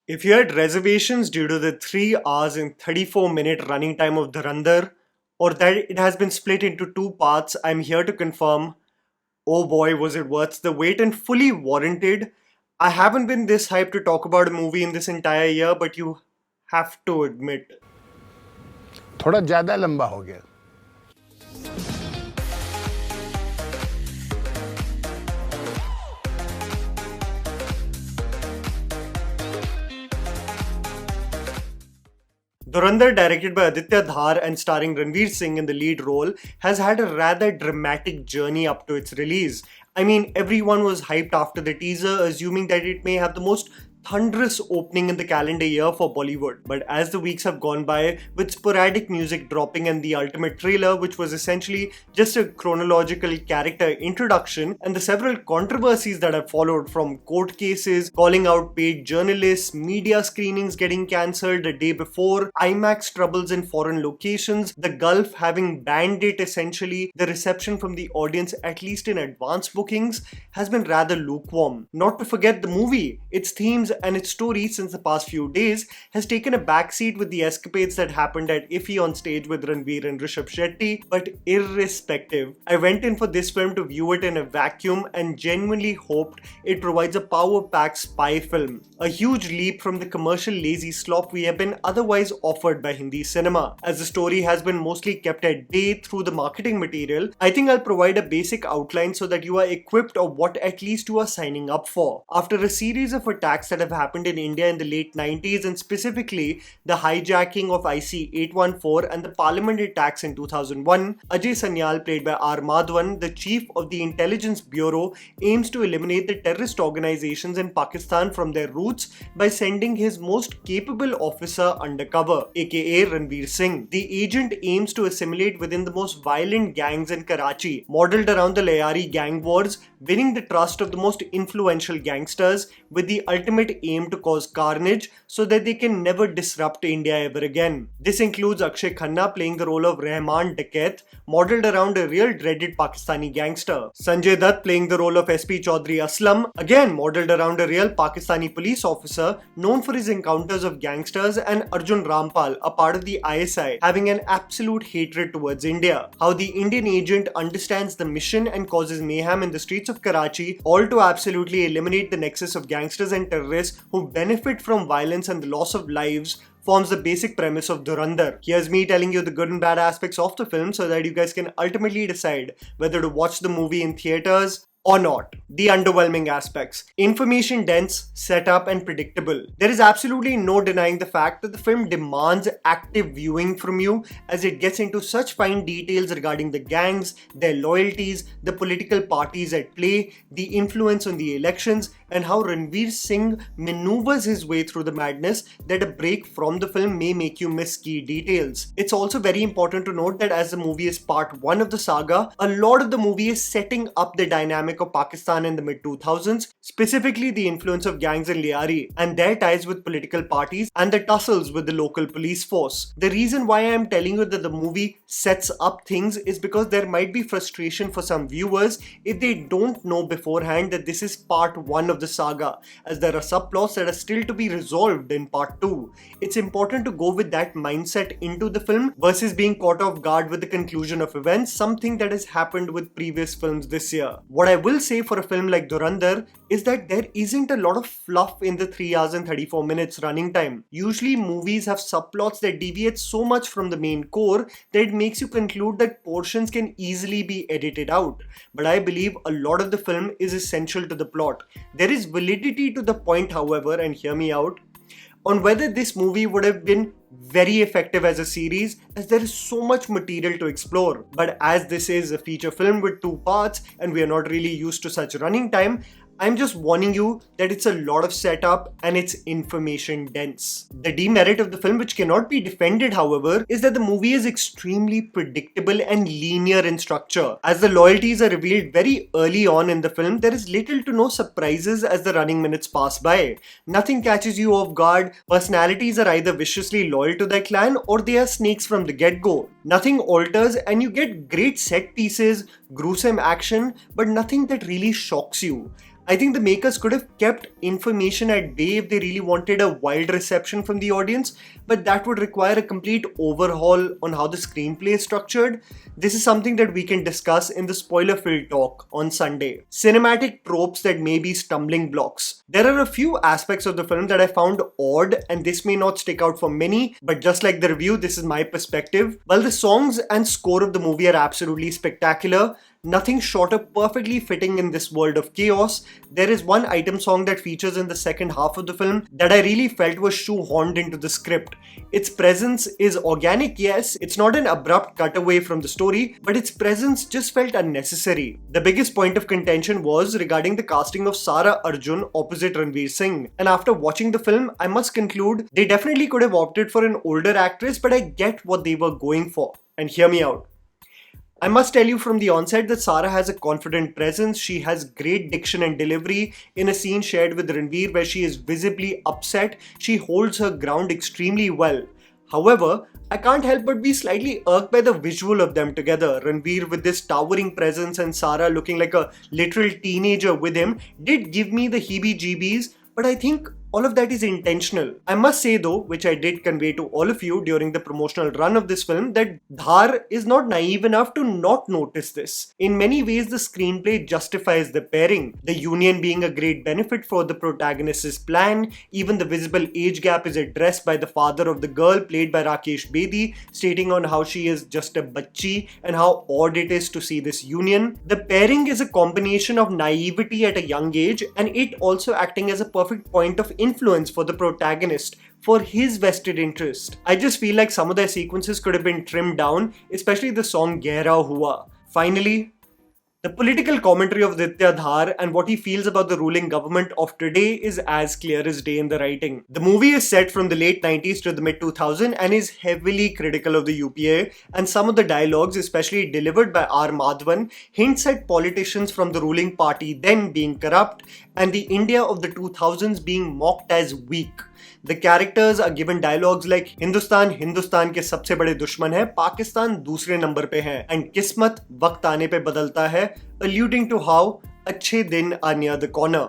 If you had reservations due to the 3 hours and 34-minute running time of Dhurandhar, or that it has been split into two parts, I'm here to confirm, oh boy, was it worth the wait and fully warranted. I haven't been this hyped to talk about a movie in this entire year, but you have to admit. थोड़ा ज़्यादा लंबा हो गया. Dhurandhar, directed by Aditya Dhar and starring Ranveer Singh in the lead role, has had a rather dramatic journey up to its release. I mean, everyone was hyped after the teaser, assuming that it may have the most thunderous opening in the calendar year for Bollywood. But as the weeks have gone by, with sporadic music dropping and the ultimate trailer, which was essentially just a chronological character introduction, and the several controversies that have followed, from court cases, calling out paid journalists, media screenings getting cancelled a day before, IMAX troubles in foreign locations, the Gulf having banned it essentially, the reception from the audience, at least in advance bookings, has been rather lukewarm. Not to forget the movie, its themes and its story since the past few days has taken a backseat with the escapades that happened at Iffy on stage with Ranveer and Rishabh Shetty. But irrespective, I went in for this film to view it in a vacuum and genuinely hoped it provides a power-packed spy film. A huge leap from the commercial lazy slop we have been otherwise offered by Hindi cinema. As the story has been mostly kept at bay through the marketing material, I think I'll provide a basic outline so that you are equipped of what at least you are signing up for. After a series of attacks that have happened in India in the late 90s, and specifically the hijacking of IC-814 and the Parliament attacks in 2001, Ajay Sanyal, played by R. Madhavan, the chief of the Intelligence Bureau, aims to eliminate the terrorist organizations in Pakistan from their roots by sending his most capable officer undercover, aka Ranveer Singh. The agent aims to assimilate within the most violent gangs in Karachi, modeled around the Layari gang wars, winning the trust of the most influential gangsters with the ultimate aim to cause carnage so that they can never disrupt India ever again. This includes Akshaye Khanna playing the role of Rahman Dakat, modeled around a real dreaded Pakistani gangster. Sanjay Dutt playing the role of SP Chaudhry Aslam, again modeled around a real Pakistani police officer known for his encounters of gangsters, and Arjun Rampal, a part of the ISI, having an absolute hatred towards India. How the Indian agent understands the mission and causes mayhem in the streets of Karachi, all to absolutely eliminate the nexus of gangsters and terrorists who benefit from violence and the loss of lives, forms the basic premise of Dhurandhar. Here's me telling you the good and bad aspects of the film so that you guys can ultimately decide whether to watch the movie in theaters or not. The underwhelming aspects. Information dense, set up, and predictable. There is absolutely no denying the fact that the film demands active viewing from you, as it gets into such fine details regarding the gangs, their loyalties, the political parties at play, the influence on the elections, and how Ranveer Singh maneuvers his way through the madness that a break from the film may make you miss key details. It's also very important to note that as the movie is part 1 of the saga, a lot of the movie is setting up the dynamic of Pakistan in the mid-2000s, specifically the influence of gangs in Layari and their ties with political parties and the tussles with the local police force. The reason why I am telling you that the movie sets up things is because there might be frustration for some viewers if they don't know beforehand that this is part 1 of the saga, as there are subplots that are still to be resolved in part 2. It's important to go with that mindset into the film versus being caught off guard with the conclusion of events, something that has happened with previous films this year. What I will say for a film like Dhurandhar is that there isn't a lot of fluff in the 3 hours and 34 minutes running time. Usually movies have subplots that deviate so much from the main core that it makes you conclude that portions can easily be edited out. But I believe a lot of the film is essential to the plot. There is validity to the point, however, and hear me out, on whether this movie would have been very effective as a series, as there is so much material to explore. But as this is a feature film with 2 parts and we are not really used to such running time, I'm just warning you that it's a lot of setup and it's information dense. The demerit of the film, which cannot be defended however, is that the movie is extremely predictable and linear in structure. As the loyalties are revealed very early on in the film, there is little to no surprises as the running minutes pass by. Nothing catches you off guard, personalities are either viciously loyal to their clan or they are snakes from the get-go. Nothing alters and you get great set pieces, gruesome action, but nothing that really shocks you. I think the makers could have kept information at bay if they really wanted a wild reception from the audience, but that would require a complete overhaul on how the screenplay is structured. This is something that we can discuss in the spoiler-filled talk on Sunday. Cinematic tropes that may be stumbling blocks. There are a few aspects of the film that I found odd, and this may not stick out for many, but just like the review, this is my perspective. While the songs and score of the movie are absolutely spectacular, nothing short of perfectly fitting in this world of chaos, there is one item song that features in the second half of the film that I really felt was shoehorned into the script. Its presence is organic, yes, it's not an abrupt cutaway from the story, but its presence just felt unnecessary. The biggest point of contention was regarding the casting of Sara Arjun opposite Ranveer Singh, and after watching the film, I must conclude they definitely could have opted for an older actress, but I get what they were going for. And hear me out. I must tell you from the onset that Sara has a confident presence. She has great diction and delivery. In a scene shared with Ranveer where she is visibly upset, she holds her ground extremely well. However, I can't help but be slightly irked by the visual of them together. Ranveer with this towering presence and Sara looking like a literal teenager with him did give me the heebie-jeebies, but I think all of that is intentional. I must say though, which I did convey to all of you during the promotional run of this film, that Dhar is not naive enough to not notice this. In many ways, the screenplay justifies the pairing. The union being a great benefit for the protagonist's plan. Even the visible age gap is addressed by the father of the girl, played by Rakesh Bedi, stating on how she is just a bachchi and how odd it is to see this union. The pairing is a combination of naivety at a young age and it also acting as a perfect point of influence for the protagonist for his vested interest. I just feel like some of their sequences could have been trimmed down, especially the song Gehra Hua. Finally, the political commentary of Aditya Dhar and what he feels about the ruling government of today is as clear as day in the writing. The movie is set from the late 90s to the mid 2000s and is heavily critical of the UPA, and some of the dialogues, especially delivered by R. Madhavan, hints at politicians from the ruling party then being corrupt and the India of the 2000s being mocked as weak. The characters are given dialogues like Hindustan Hindustan के सबसे बड़े दुश्मन है, पाकिस्तान दूसरे number पे है, and किस्मत वक्त आने पे बदलता है, alluding to how अच्छे दिन are near the corner.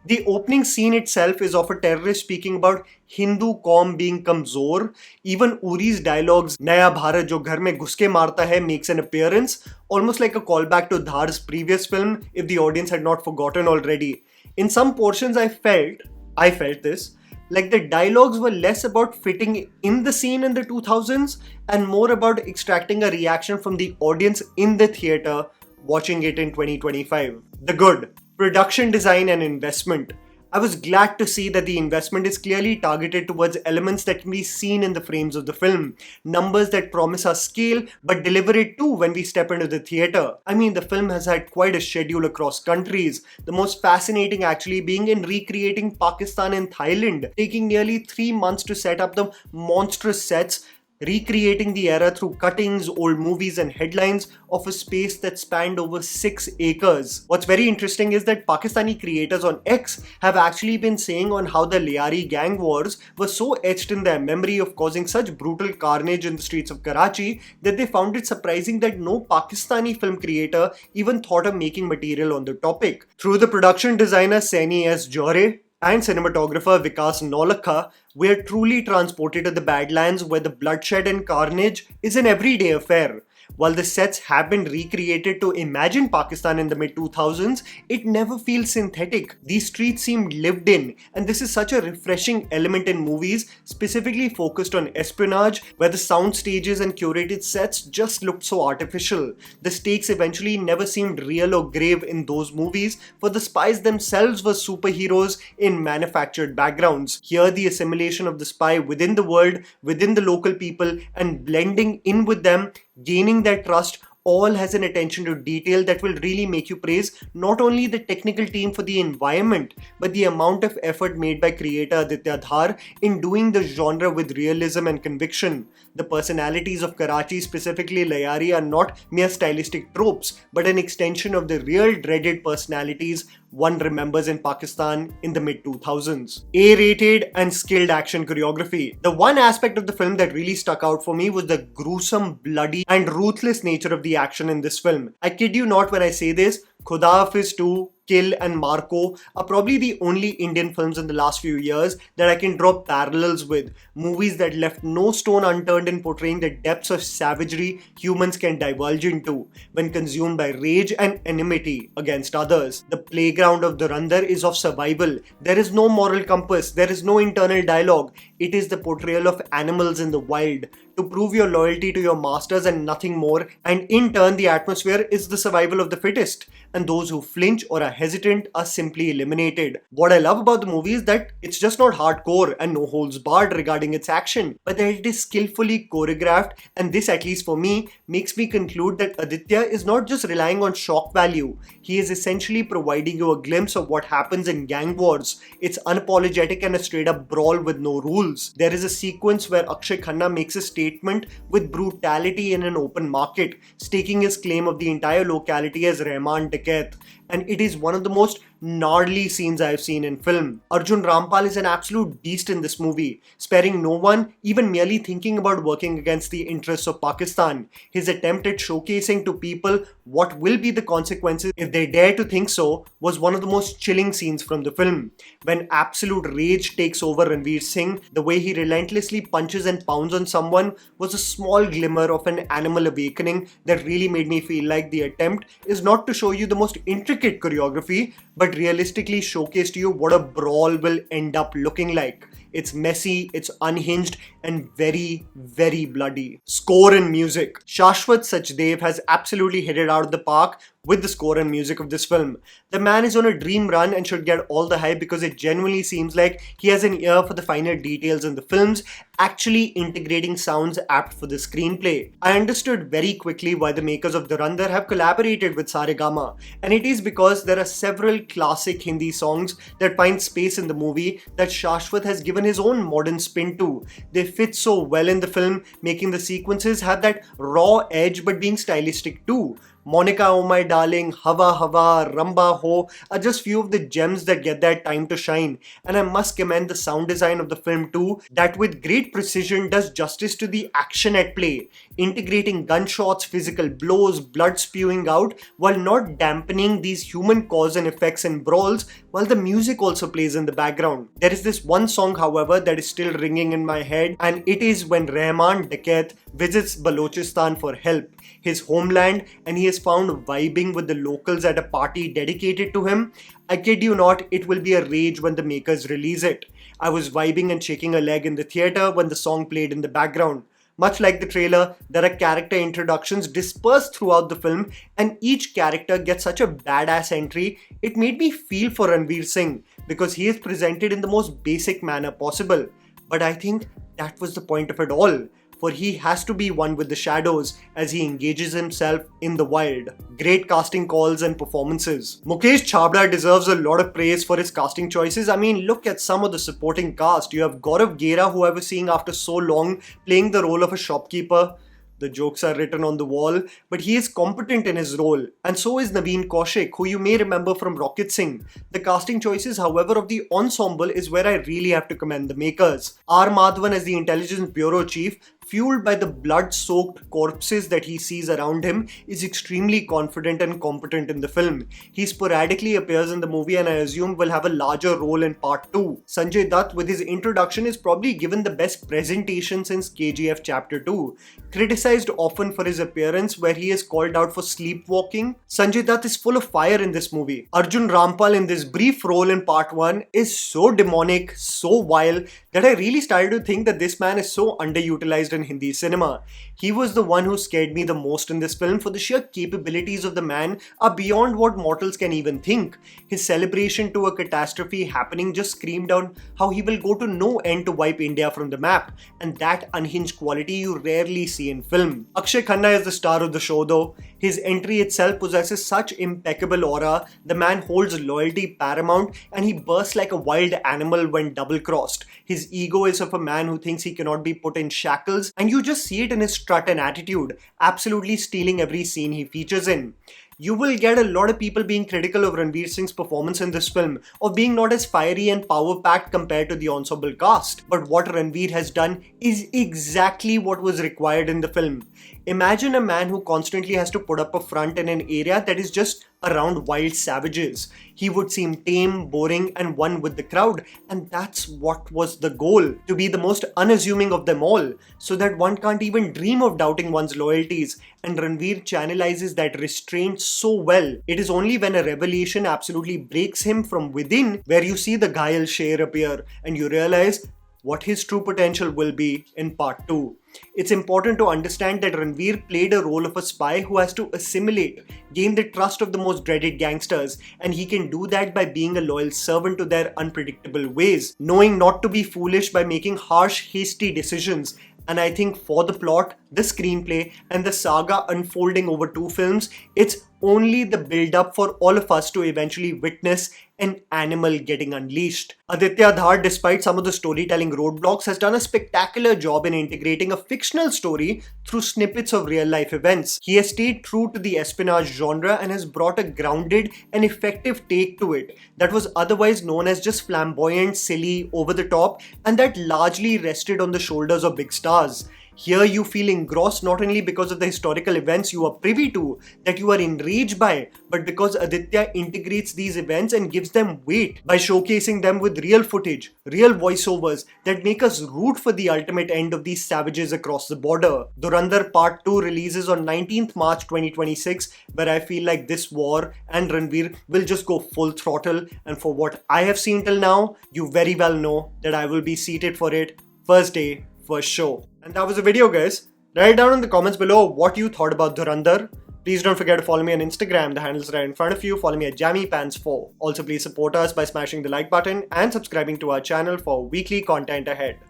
The opening scene itself is of a terrorist speaking about Hindu कौम being कमजोर. Even Uri's dialogues, नया भारत जो घर में घुस के मारता है, makes an appearance, almost like a callback to Dhar's previous film if the audience had not forgotten already. In some portions I felt this, like the dialogues were less about fitting in the scene in the 2000s and more about extracting a reaction from the audience in the theatre watching it in 2025. The good. Production design and investment. I was glad to see that the investment is clearly targeted towards elements that can be seen in the frames of the film. Numbers that promise us scale but deliver it too when we step into the theatre. I mean, the film has had quite a schedule across countries. The most fascinating actually being in recreating Pakistan and Thailand, taking nearly 3 months to set up the monstrous sets, recreating the era through cuttings, old movies and headlines of a space that spanned over 6 acres. What's very interesting is that Pakistani creators on X have actually been saying on how the Liari gang wars were so etched in their memory of causing such brutal carnage in the streets of Karachi that they found it surprising that no Pakistani film creator even thought of making material on the topic. Through the production designer Saini S. Jore and cinematographer Vikas Nolakha, we are truly transported to the Badlands where the bloodshed and carnage is an everyday affair. While the sets have been recreated to imagine Pakistan in the mid-2000s, it never feels synthetic. These streets seem lived in, and this is such a refreshing element in movies specifically focused on espionage, where the sound stages and curated sets just looked so artificial. The stakes eventually never seemed real or grave in those movies, for the spies themselves were superheroes in manufactured backgrounds. Here, the assimilation of the spy within the world, within the local people, and blending in with them, gaining their trust, all has an attention to detail that will really make you praise not only the technical team for the environment, but the amount of effort made by creator Aditya Dhar in doing the genre with realism and conviction. The personalities of Karachi, specifically Layari, are not mere stylistic tropes, but an extension of the real dreaded personalities one remembers in Pakistan in the mid-2000s. A-rated and skilled action choreography. The one aspect of the film that really stuck out for me was the gruesome, bloody and ruthless nature of the action in this film. I kid you not when I say this, Khuda Hafiz 2 Kill and Marco are probably the only Indian films in the last few years that I can draw parallels with. Movies that left no stone unturned in portraying the depths of savagery humans can divulge into when consumed by rage and enmity against others. The playground of Dhurandhar is of survival. There is no moral compass, there is no internal dialogue. It is the portrayal of animals in the wild, to prove your loyalty to your masters and nothing more, and in turn the atmosphere is the survival of the fittest, and those who flinch or are hesitant are simply eliminated. What I love about the movie is that it's just not hardcore and no holds barred regarding its action, but that it is skillfully choreographed, and this, at least for me, makes me conclude that Aditya is not just relying on shock value, he is essentially providing you a glimpse of what happens in gang wars. It's unapologetic and a straight up brawl with no rules. There is a sequence where Akshaye Khanna makes a statement with brutality in an open market, staking his claim of the entire locality as Rahman Dakat, and it is one of the most gnarly scenes I've seen in film. Arjun Rampal is an absolute beast in this movie, sparing no one, even merely thinking about working against the interests of Pakistan. His attempt at showcasing to people what will be the consequences if they dare to think so was one of the most chilling scenes from the film. When absolute rage takes over Ranveer Singh, the way he relentlessly punches and pounds on someone was a small glimmer of an animal awakening that really made me feel like the attempt is not to show you the most intricate choreography, but realistically showcase to you what a brawl will end up looking like. It's messy, it's unhinged, and very, very bloody. Score and music. Shashwat Sachdev has absolutely hit it out of the park with the score and music of this film. The man is on a dream run and should get all the hype because it genuinely seems like he has an ear for the finer details in the films, actually integrating sounds apt for the screenplay. I understood very quickly why the makers of Dhurandhar have collaborated with Saregama, and it is because there are several classic Hindi songs that find space in the movie that Shashwat has given his own modern spin to. They fit so well in the film, making the sequences have that raw edge but being stylistic too. Monica Oh My Darling, Hava Hava, Ramba Ho are just few of the gems that get their time to shine, and I must commend the sound design of the film too, that with great precision does justice to the action at play, integrating gunshots, physical blows, blood spewing out, while not dampening these human cause and effects and brawls, while the music also plays in the background. There is this one song, however, that is still ringing in my head, and it is when Rahman Dakat visits Balochistan for help, his homeland, and he is found vibing with the locals at a party dedicated to him. I kid you not, it will be a rage when the makers release it. I was vibing and shaking a leg in the theatre when the song played in the background. Much like the trailer, there are character introductions dispersed throughout the film, and each character gets such a badass entry. It made me feel for Ranveer Singh because he is presented in the most basic manner possible. But I think that was the point of it all, for he has to be one with the shadows as he engages himself in the wild. Great casting calls and performances. Mukesh Chhabra deserves a lot of praise for his casting choices. I mean, look at some of the supporting cast. You have Gaurav Gera, who I was seeing after so long, playing the role of a shopkeeper. The jokes are written on the wall, but he is competent in his role. And so is Naveen Kaushik, who you may remember from Rocket Singh. The casting choices, however, of the ensemble is where I really have to commend the makers. R. Madhavan as the Intelligence Bureau Chief, fueled by the blood-soaked corpses that he sees around him, is extremely confident and competent in the film. He sporadically appears in the movie and I assume will have a larger role in part 2. Sanjay Dutt, with his introduction, is probably given the best presentation since KGF Chapter 2. Criticized often for his appearance where he is called out for sleepwalking, Sanjay Dutt is full of fire in this movie. Arjun Rampal in this brief role in part 1 is so demonic, so vile, that I really started to think that this man is so underutilized in Hindi cinema. He was the one who scared me the most in this film, for the sheer capabilities of the man are beyond what mortals can even think. His celebration to a catastrophe happening just screamed out how he will go to no end to wipe India from the map, and that unhinged quality you rarely see in film. Akshaye Khanna is the star of the show though. His entry itself possesses such impeccable aura, the man holds loyalty paramount, and he bursts like a wild animal when double-crossed. His ego is of a man who thinks he cannot be put in shackles, and you just see it in his strut and attitude, absolutely stealing every scene he features in. You will get a lot of people being critical of Ranveer Singh's performance in this film, of being not as fiery and power-packed compared to the ensemble cast. But what Ranveer has done is exactly what was required in the film. Imagine a man who constantly has to put up a front in an area that is just around wild savages. He would seem tame, boring, and one with the crowd, and that's what was the goal, to be the most unassuming of them all, so that one can't even dream of doubting one's loyalties. And Ranveer channelizes that restraint so well. It is only when a revelation absolutely breaks him from within where you see the Ghayal Sher appear and you realize what his true potential will be in part 2. It's important to understand that Ranveer played a role of a spy who has to assimilate, gain the trust of the most dreaded gangsters, and he can do that by being a loyal servant to their unpredictable ways, knowing not to be foolish by making harsh, hasty decisions. And I think for the plot, the screenplay, and the saga unfolding over 2 films, it's only the build-up for all of us to eventually witness an animal getting unleashed. Aditya Dhar, despite some of the storytelling roadblocks, has done a spectacular job in integrating a fictional story through snippets of real-life events. He has stayed true to the espionage genre and has brought a grounded and effective take to it that was otherwise known as just flamboyant, silly, over-the-top, and that largely rested on the shoulders of big stars. Here you feel engrossed not only because of the historical events you are privy to, that you are enraged by, but because Aditya integrates these events and gives them weight by showcasing them with real footage, real voiceovers that make us root for the ultimate end of these savages across the border. Dhurandhar Part 2 releases on 19th March 2026, where I feel like this war and Ranveer will just go full throttle, and for what I have seen till now, you very well know that I will be seated for it first day, first show. And that was the video, guys. Write down in the comments below what you thought about Dhurandhar. Please don't forget to follow me on Instagram. The handle's right in front of you. Follow me at JammyPants4. Also, please support us by smashing the like button and subscribing to our channel for weekly content ahead.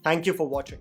Thank you for watching.